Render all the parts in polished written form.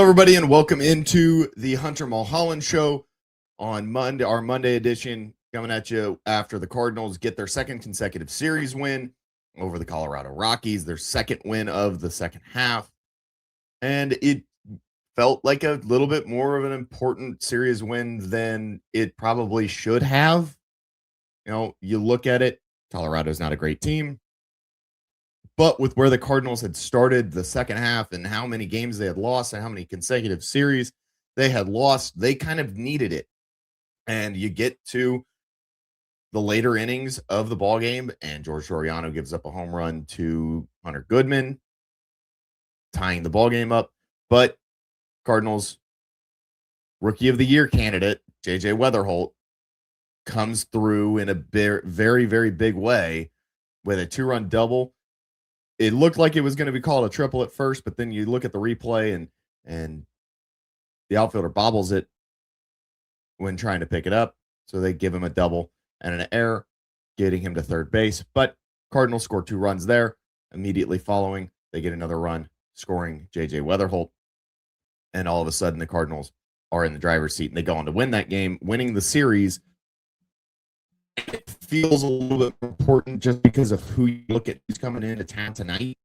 everybody, and welcome into the Hunter Mulholland Show on Monday, our Monday edition, coming at you after the Cardinals get their second consecutive series win over the Colorado Rockies, their second win of the second half. And it felt like a little bit more of an important series win than it probably should have. You know, you look at it, Colorado's not a great team. But with where the Cardinals had started the second half and how many games they had lost and how many consecutive series they had lost, they kind of needed it. And you get to the later innings of the ball game, and George Soriano gives up a home run to Hunter Goodman, tying the ball game up. But Cardinals Rookie of the Year candidate, J.J. Weatherholt, comes through in a very, very big way with a two-run double. It looked like it was going to be called a triple at first, but then you look at the replay and the outfielder bobbles it when trying to pick it up. So they give him a double and an error, getting him to third base. But Cardinals score 2 runs there. Immediately following, they get another run, scoring J.J. Weatherholt. And all of a sudden, the Cardinals are in the driver's seat, and they go on to win that game, winning the series. It feels a little bit important just because of who you look at who's coming into town tonight.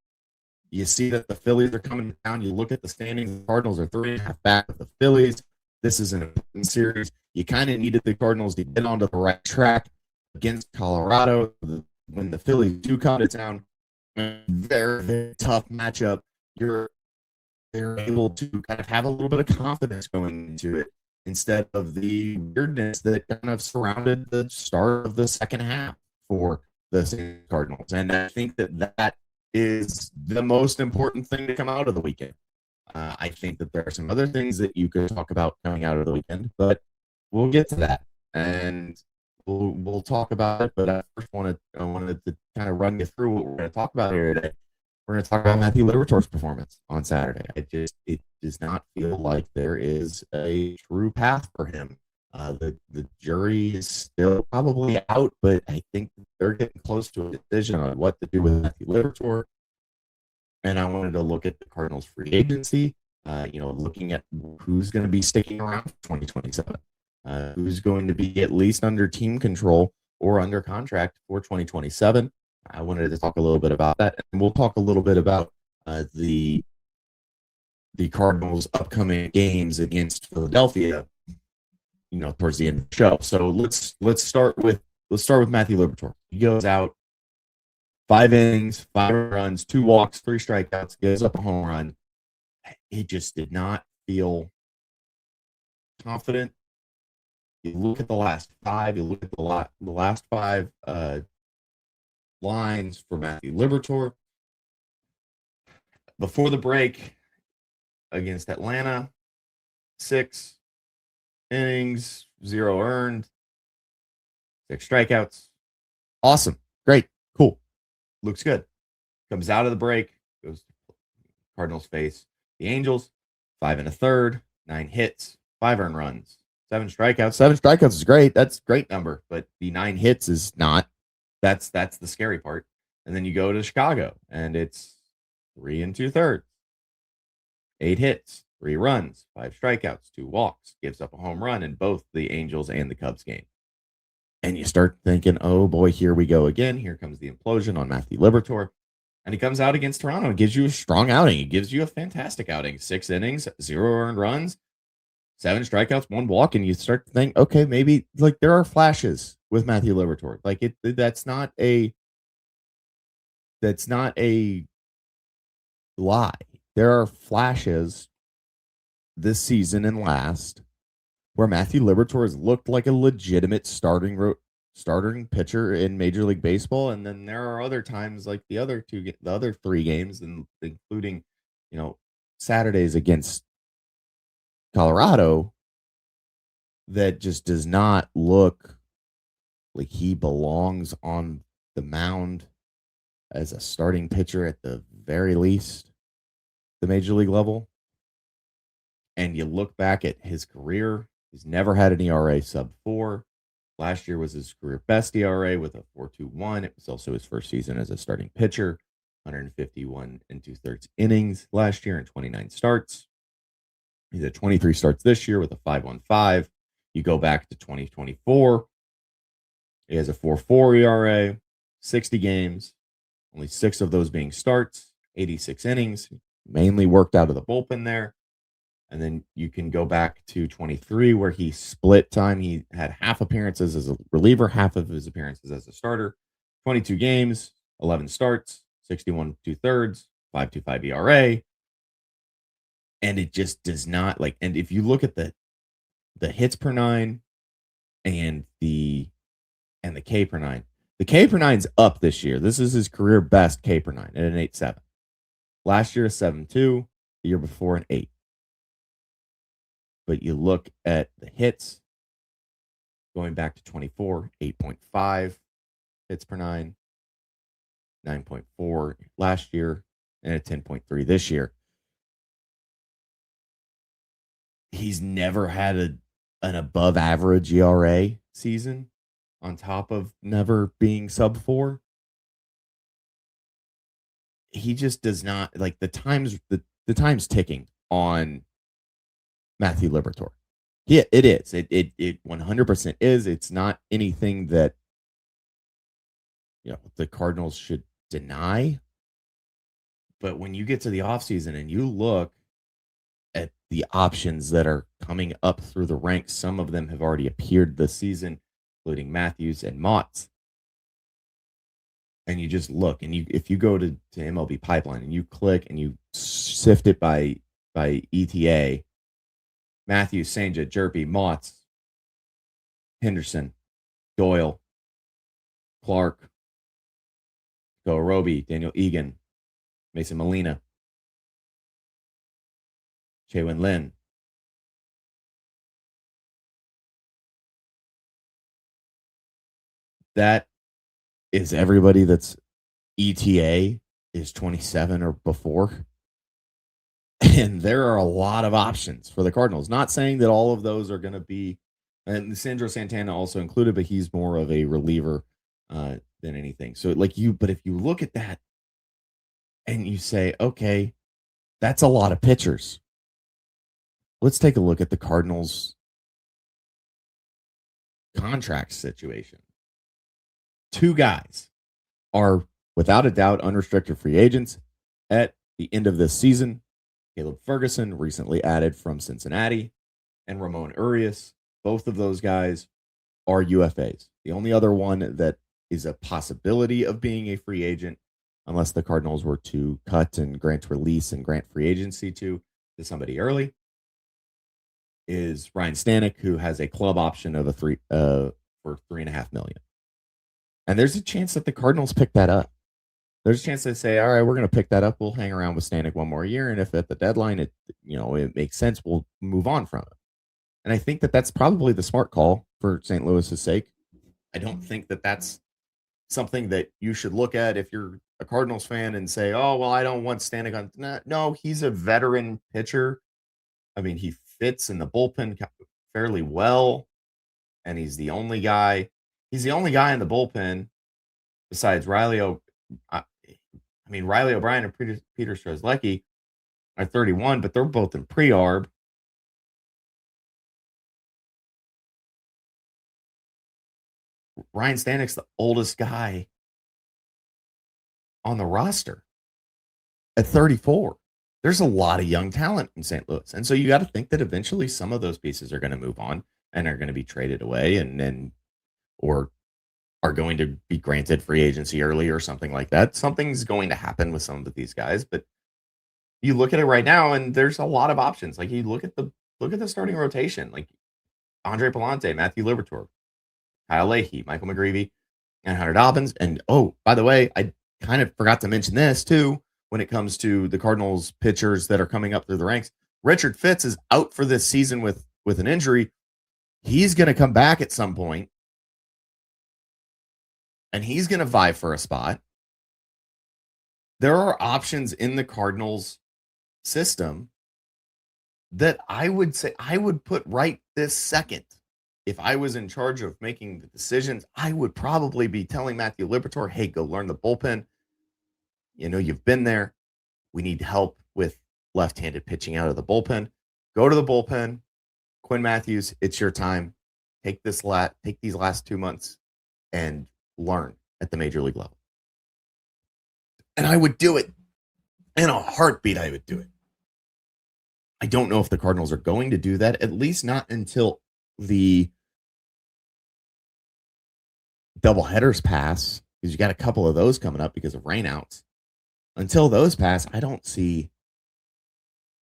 You see that the Phillies are coming down. You look at the standings. The Cardinals are 3.5 back of the Phillies. This is an important series. You kind of needed the Cardinals to get onto the right track against Colorado when the Phillies do come to town. Very, very tough matchup. They're able to kind of have a little bit of confidence going into it, instead of the weirdness that kind of surrounded the start of the second half for the Cardinals. And I think that is the most important thing to come out of the weekend. I think that there are some other things that you could talk about coming out of the weekend, but we'll get to that. And we'll talk about it. But I first wanted to kind of run you through what we're going to talk about here today. We're going to talk about Matthew Liberatore's performance on Saturday. It does not feel like there is a true path for him. The jury is still probably out, but I think they're getting close to a decision on what to do with Matthew Liberatore. And I wanted to look at the Cardinals' free agency, looking at who's going to be sticking around for 2027, who's going to be at least under team control or under contract for 2027. I wanted to talk a little bit about that, and we'll talk a little bit about the Cardinals' upcoming games against Philadelphia, towards the end of the show. So let's start with Matthew Liberatore. He goes out 5 innings, 5 runs, 2 walks, 3 strikeouts, gives up a home run. He just did not feel confident. You look at the last 5. You look at the last 5 lines for Matthew Liberatore. Before the break against Atlanta, 6 innings, 0 earned, 6 strikeouts. Awesome. Great. Cool. Looks good. Comes out of the break, goes to Cardinals face the Angels, 5 1/3, 9 hits, 5 earned runs, 7 strikeouts. 7 strikeouts is great. That's a great number, but the 9 hits is not. That's the scary part. And then you go to Chicago, and it's 3 2/3, 8 hits, 3 runs, 5 strikeouts, 2 walks, gives up a home run in both the Angels and the Cubs game. And you start thinking, oh boy, here we go again. Here comes the implosion on Matthew Liberatore. And he comes out against Toronto and gives you a strong outing. He gives you a fantastic outing. 6 innings, 0 earned runs, 7 strikeouts, 1 walk, and you start to think, okay, maybe like there are flashes with Matthew Liberatore. Like that's not a lie. There are flashes this season and last where Matthew Liberatore has looked like a legitimate starting pitcher in Major League Baseball, and then there are other times like the other 3 games, and including Saturdays against Colorado, that just does not look like he belongs on the mound as a starting pitcher at the very least, the Major League level. And you look back at his career, he's never had an ERA sub 4. Last year was his career best ERA with a 4.21. It was also his first season as a starting pitcher, 151 2/3 innings last year and 29 starts. He's at 23 starts this year with a 5.15. You go back to 2024. He has a 4.4 ERA, 60 games, only 6 of those being starts, 86 innings, mainly worked out of the bullpen there. And then you can go back to 23, where he split time. He had half appearances as a reliever, half of his appearances as a starter. 22 games, 11 starts, 61 2/3, 5.25 ERA. And it just does not like. And if you look at the hits per nine and the K per nine, the K per nine's up this year. This is his career best K per nine at an 8.7. Last year, a 7.2. The year before, an 8. But you look at the hits going back to 24, 8.5 hits per nine, 9.4 last year, and a 10.3 this year. He's never had an above average ERA season on top of never being sub 4. He just does not like the time's ticking on Matthew Liberatore. Yeah, it is. It 100% is. It's not anything that the Cardinals should deny. But when you get to the offseason and you look at the options that are coming up through the ranks, some of them have already appeared this season, including Matthews and Motts. And you just look, and if you go to MLB Pipeline and you click and you sift it by ETA, Matthews, Senja, Jerpy, Motts, Henderson, Doyle, Clark, Roby, Daniel Egan, Mason Molina, Chaewin Lin. That is everybody that's ETA is 27 or before. And there are a lot of options for the Cardinals. Not saying that all of those are going to be, and Sandro Santana also included, but he's more of a reliever than anything. So but if you look at that and you say, okay, that's a lot of pitchers. Let's take a look at the Cardinals contract situation. 2 guys are without a doubt unrestricted free agents at the end of this season. Caleb Ferguson, recently added from Cincinnati, and Ramon Urias. Both of those guys are UFAs. The only other one that is a possibility of being a free agent, unless the Cardinals were to cut and grant release and grant free agency to somebody early, is Ryan Stanek, who has a club option of for $3.5 million. And there's a chance that the Cardinals pick that up. There's a chance they say, all right, we're going to pick that up. We'll hang around with Stanek one more year. And if at the deadline, it makes sense, we'll move on from it. And I think that that's probably the smart call for St. Louis's sake. I don't think that that's something that you should look at if you're a Cardinals fan and say, oh, well, I don't want Stanek on. No, he's a veteran pitcher. I mean, he fits in the bullpen fairly well. And he's the only guy. He's the only guy in the bullpen besides Riley O'Brien and Peter Strzelecki are 31, but they're both in pre-arb. Ryan Stanek's the oldest guy on the roster at 34. There's a lot of young talent in St. Louis. And so you got to think that eventually some of those pieces are going to move on and are going to be traded away or are going to be granted free agency early or something like that. Something's going to happen with some of these guys, but you look at it right now and there's a lot of options. Like you look at the starting rotation, like Andre Palante, Matthew Liberatore, Kyle Leahy, Michael McGreevy, and Hunter Dobbins. And by the way, I kind of forgot to mention this too when it comes to the Cardinals pitchers that are coming up through the ranks. Richard Fitz is out for this season with an injury. He's going to come back at some point. And he's going to vie for a spot. There are options in the Cardinals system that I would say I would put right this second. If I was in charge of making the decisions, I would probably be telling Matthew Liberatore, hey, go learn the bullpen. You've been there. We need help with left-handed pitching out of the bullpen. Go to the bullpen. Quinn Matthews, it's your time. Take these last 2 months and learn at the major league level. And I would do it in a heartbeat. I would do it. I don't know if the Cardinals are going to do that, at least not until the doubleheaders pass, because you got a couple of those coming up because of rainouts. Until those pass, I don't see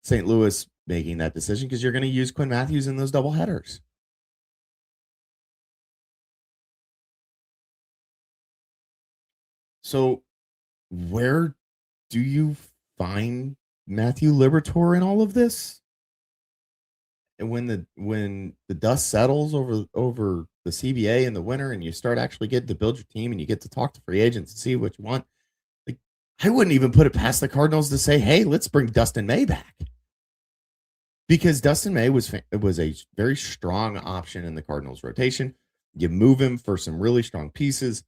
St. Louis making that decision, because you're going to use Quinn Matthews in those doubleheaders. So where do you find Matthew Liberatore in all of this? And when the dust settles over the CBA in the winter, and you start actually getting to build your team, and you get to talk to free agents and see what you want, like, I wouldn't even put it past the Cardinals to say, hey, let's bring Dustin May back. Because Dustin May was a very strong option in the Cardinals rotation. You move him for some really strong pieces.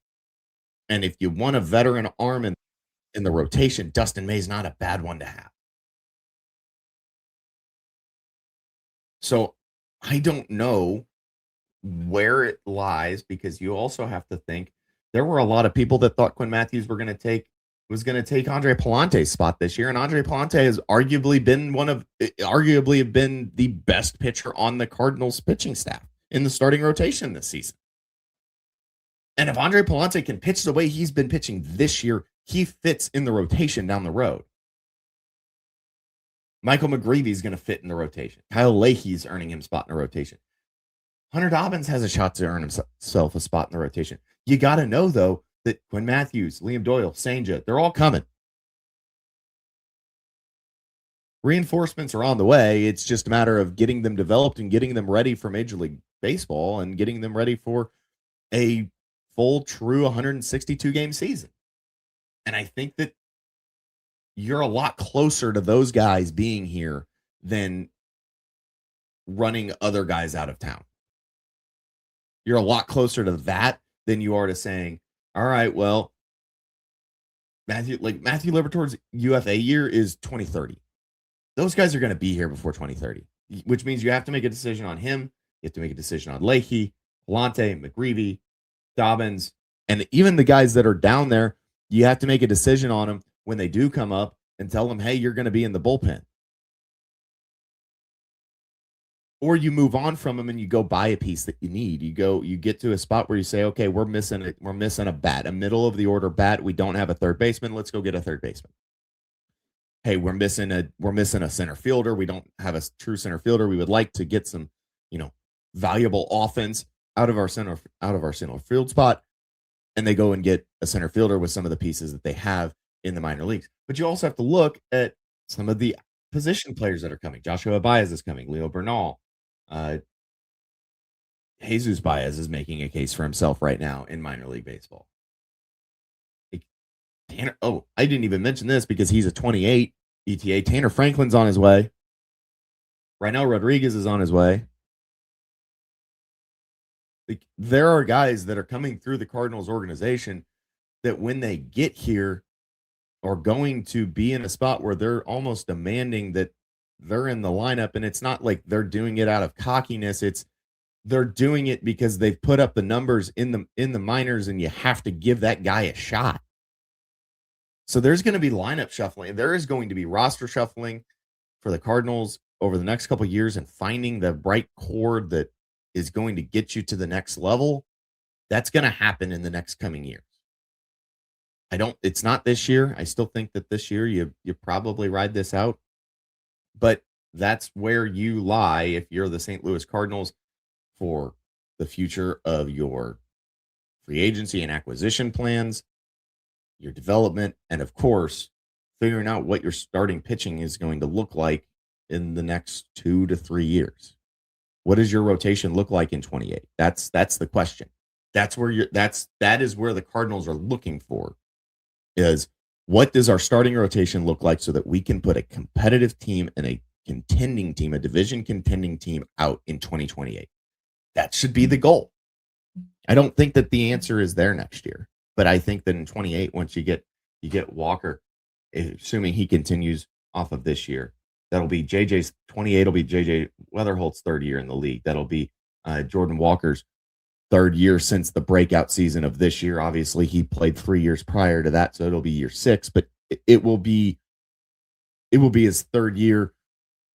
And if you want a veteran arm in the rotation, Dustin May is not a bad one to have. So I don't know where it lies, because you also have to think there were a lot of people that thought Quinn Matthews was going to take Andre Palante's spot this year, and Andre Palante has arguably been the best pitcher on the Cardinals pitching staff in the starting rotation this season. And if Andre Palante can pitch the way he's been pitching this year, he fits in the rotation down the road. Michael McGreevy is going to fit in the rotation. Kyle Leahy's earning him a spot in the rotation. Hunter Dobbins has a shot to earn himself a spot in the rotation. You got to know, though, that Quinn Matthews, Liam Doyle, Senja, they're all coming. Reinforcements are on the way. It's just a matter of getting them developed and getting them ready for Major League Baseball and getting them ready for a full, true 162-game season. And I think that you're a lot closer to those guys being here than running other guys out of town. You're a lot closer to that than you are to saying, all right, well, Matthew Liberatore's UFA year is 2030. Those guys are going to be here before 2030, which means you have to make a decision on him. You have to make a decision on Leahy, Palante, McGreevy, Dobbins, and even the guys that are down there. You have to make a decision on them when they do come up and tell them, hey, you're going to be in the bullpen. Or you move on from them and you go buy a piece that you need. You get to a spot where you say, okay, we're missing a bat, a middle of the order bat. We don't have a third baseman. Let's go get a third baseman. Hey, we're missing a center fielder. We don't have a true center fielder. We would like to get some, valuable offense out of our center field spot. And they go and get a center fielder with some of the pieces that they have in the minor leagues. But you also have to look at some of the position players that are coming. Joshua Baez is coming. Leo Bernal. Jesus Baez is making a case for himself right now in minor league baseball. I didn't even mention this because he's a 28 ETA. Tanner Franklin's on his way. Reinel Rodriguez is on his way. There are guys that are coming through the Cardinals organization that when they get here are going to be in a spot where they're almost demanding that they're in the lineup. And it's not like they're doing it out of cockiness. They're doing it because they've put up the numbers in the minors, and you have to give that guy a shot. So there's going to be lineup shuffling. There is going to be roster shuffling for the Cardinals over the next couple of years, and finding the right chord that is going to get you to the next level. That's going to happen in the next coming years. It's not this year. I still think that this year you probably ride this out, but that's where you lie if you're the St. Louis Cardinals for the future of your free agency and acquisition plans, your development, and of course, figuring out what your starting pitching is going to look like in the next 2 to 3 years. What does your rotation look like in 28? That's the question. That is where the Cardinals are looking for, is what does our starting rotation look like so that we can put a competitive team and a contending team, a division contending team out in 2028. That should be the goal. I don't think that the answer is there next year, but I think that in 28, once you get Walker, assuming he continues off of this year, That'll be JJ's 28. Will be JJ Weatherholt's third year in the league. That'll be Jordan Walker's third year since the breakout season of this year. Obviously, he played 3 years prior to that, so it'll be year 6. But it will be his third year,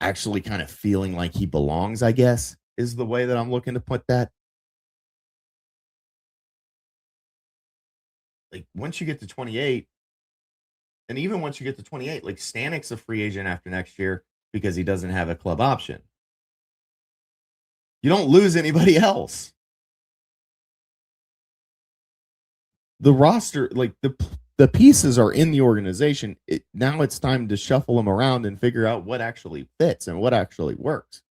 actually kind of feeling like he belongs, I guess, is the way that I'm looking to put that. Like, once you get to 28, and even once you get to 28, like, Stanek's a free agent after next year because he doesn't have a club option. You don't lose anybody else. The roster, like, the pieces are in the organization. Now it's time to shuffle them around and figure out what actually fits and what actually works.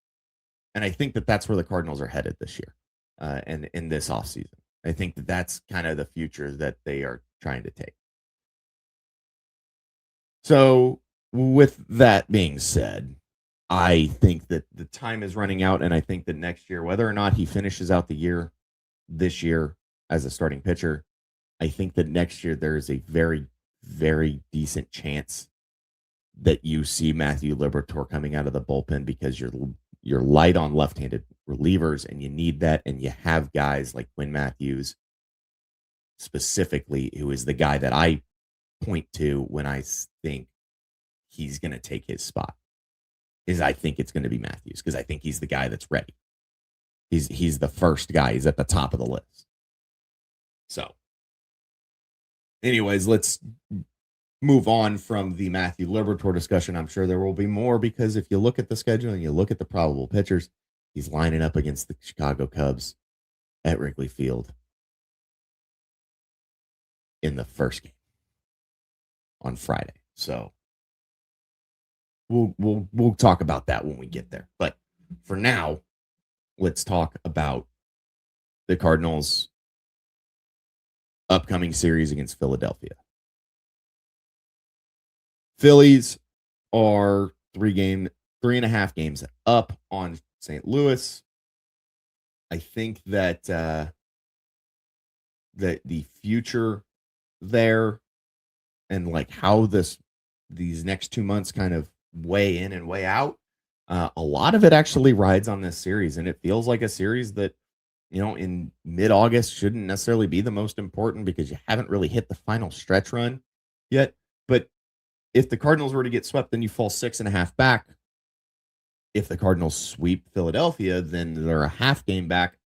And I think that that's where the Cardinals are headed this year, and in this offseason. I think that that's kind of the future that they are trying to take. So, with that being said, I think that the time is running out, and I think that next year, whether or not he finishes out the year this year as a starting pitcher, I think that next year there is a very, very decent chance that you see Matthew Liberatore coming out of the bullpen because you're light on left-handed relievers, and you need that, and you have guys like Quinn Matthews specifically, who is the guy that I point to when I think he's going to take his spot. Is I think it's going to be Matthews, because I think he's the guy that's ready. He's the first guy. He's at the top of the list. So, anyways, let's move on from the Matthew Liberatore discussion. I'm sure there will be more, because if you look at the schedule and you look at the probable pitchers, he's lining up against the Chicago Cubs at Wrigley Field in the first game on Friday. So we'll talk about that when we get there. But for now, let's talk about the Cardinals' upcoming series against Philadelphia. Phillies are 3.5 games up on St. Louis. I think that that the future there, and like how these next 2 months kind of weigh in and weigh out, a lot of it actually rides on this series, and it feels like a series that, in mid-August shouldn't necessarily be the most important, because you haven't really hit the final stretch run yet. But if the Cardinals were to get swept, then you fall 6.5 back. If the Cardinals sweep Philadelphia, then they're a half game back.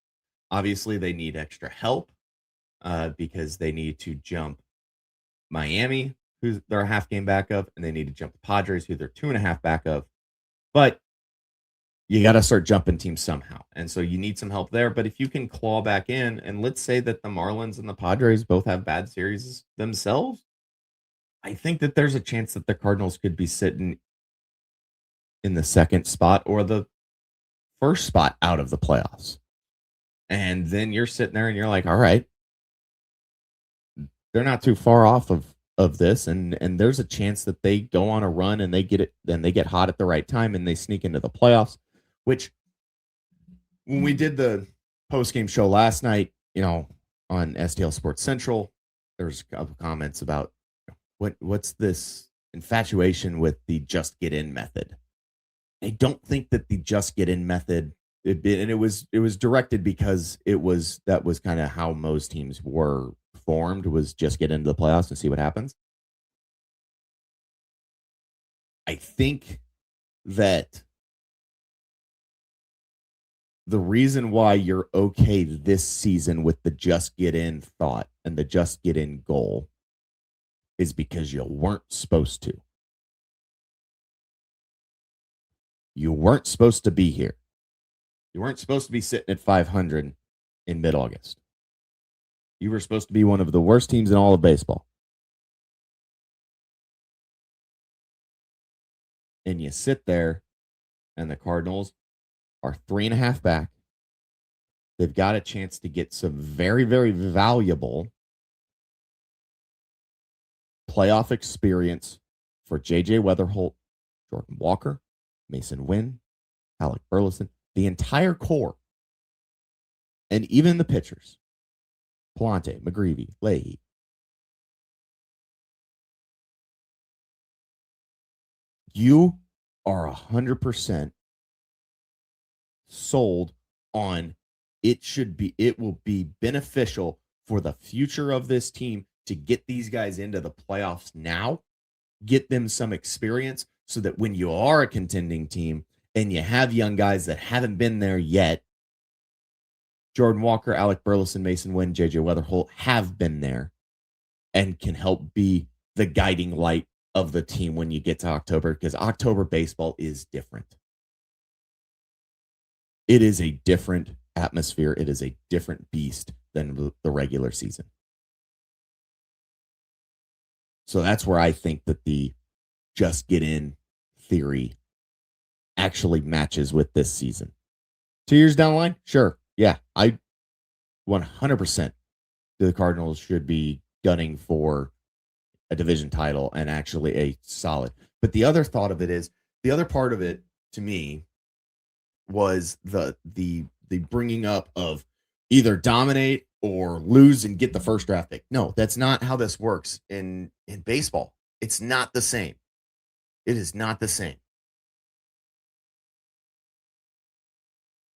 Obviously, they need extra help because they need to jump Miami, who they're a half game back of, and they need to jump the Padres, who they're 2.5 back of. But you got to start jumping teams somehow. And so you need some help there. But if you can claw back in, and let's say that the Marlins and the Padres both have bad series themselves, I think that there's a chance that the Cardinals could be sitting in the second spot or the first spot out of the playoffs. And then you're sitting there and you're like, all right, they're not too far off of this, and there's a chance that they go on a run and they get it, then they get hot at the right time and they sneak into the playoffs. Which, when we did the post-game show last night, on STL Sports Central, there's a couple comments about what's this infatuation with the just get in method. I don't think that the just get in method, it was directed because that was kind of how most teams were formed, was just get into the playoffs and see what happens. I think that the reason why you're okay this season with the just get in thought and the just get in goal is because you weren't supposed to. You weren't supposed to be here. You weren't supposed to be sitting at 500 in mid-August. You were supposed to be one of the worst teams in all of baseball. And you sit there, and the Cardinals are 3.5 back. They've got a chance to get some very, very valuable playoff experience for J.J. Weatherholt, Jordan Walker, Mason Wynn, Alec Burleson, the entire core, and even the pitchers, Palante, McGreevy, Leahy. You are 100% sold on it will be beneficial for the future of this team to get these guys into the playoffs now, get them some experience so that when you are a contending team and you have young guys that haven't been there yet, Jordan Walker, Alec Burleson, Mason Wynn, JJ Weatherholt have been there and can help be the guiding light of the team when you get to October, because October baseball is different. It is a different atmosphere. It is a different beast than the regular season. So that's where I think that the just get in theory actually matches with this season. 2 years down the line, sure. Yeah, I 100% the Cardinals should be gunning for a division title and actually a solid. But the other thought of it is, the other part of it to me was the bringing up of either dominate or lose and get the first draft pick. No, that's not how this works in baseball. It's not the same. It is not the same.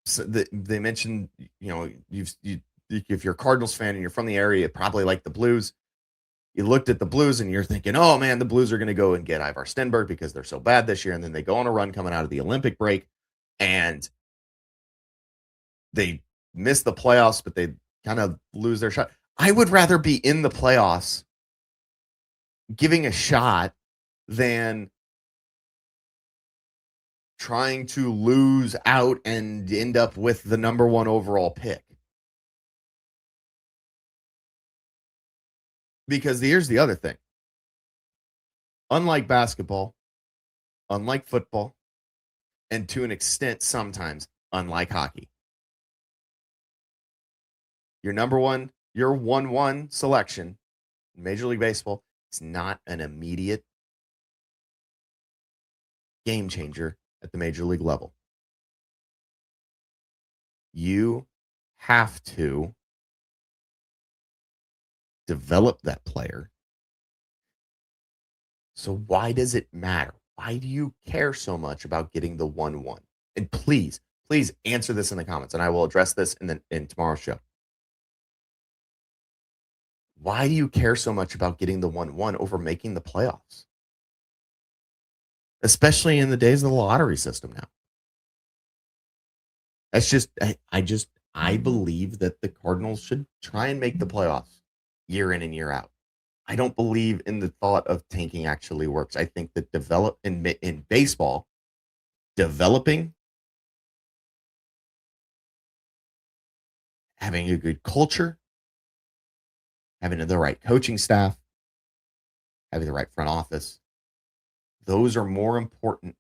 So they mentioned, if you're a Cardinals fan and you're from the area, you probably like the Blues. You looked at the Blues and you're thinking, oh man, the Blues are going to go and get Ivar Stenberg because they're so bad this year. And then they go on a run coming out of the Olympic break and they miss the playoffs, but they kind of lose their shot. I would rather be in the playoffs giving a shot than trying to lose out and end up with the number 1 overall pick. Because here's the other thing. Unlike basketball, unlike football, and to an extent sometimes unlike hockey, your number 1, your 1-1 selection in Major League Baseball is not an immediate game changer at the Major League level. You have to develop that player. So why does it matter? Why do you care so much about getting the 1-1? And please answer this in the comments, and I will address this in tomorrow's show. Why do you care so much about getting the 1-1 over making the playoffs? Especially in the days of the lottery system now. That's just, I believe that the Cardinals should try and make the playoffs year in and year out. I don't believe in the thought of tanking actually works. I think that in baseball, developing, having a good culture, having the right coaching staff, having the right front office, those are more important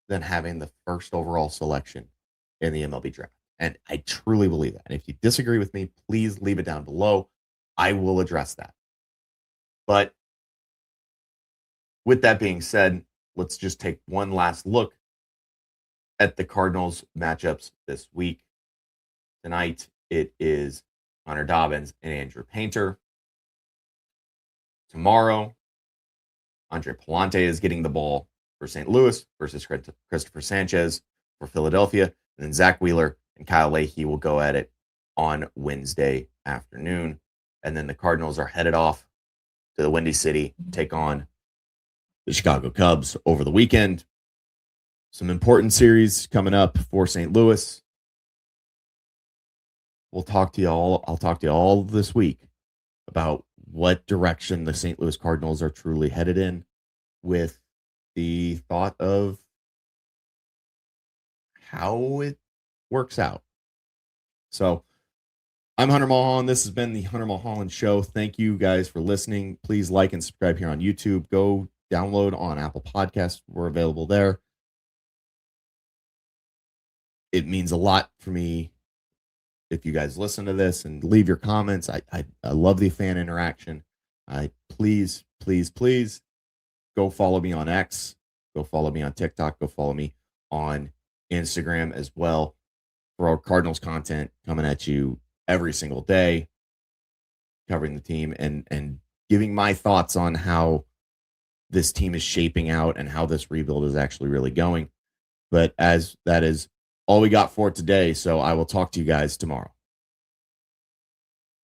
than having the first overall selection in the MLB draft. And I truly believe that. And if you disagree with me, please leave it down below. I will address that. But with that being said, let's just take one last look at the Cardinals matchups this week. Tonight, it is Hunter Dobbins and Andrew Painter. Tomorrow, Andre Palante is getting the ball for St. Louis versus Christopher Sanchez for Philadelphia. And then Zach Wheeler and Kyle Leahy will go at it on Wednesday afternoon. And then the Cardinals are headed off to the Windy City, take on the Chicago Cubs over the weekend. Some important series coming up for St. Louis. I'll talk to you all this week about what direction the St. Louis Cardinals are truly headed in, with the thought of how it works out. So I'm Hunter Mulholland. This has been the Hunter Mulholland Show. Thank you guys for listening. Please like and subscribe here on YouTube. Go download on Apple Podcasts. We're available there. It means a lot for me if you guys listen to this and leave your comments. I love the fan interaction. Please go follow me on X. Go follow me on TikTok. Go follow me on Instagram as well for our Cardinals content coming at you every single day, covering the team and giving my thoughts on how this team is shaping out and how this rebuild is actually really going. But as that is all we got for today, so I will talk to you guys tomorrow.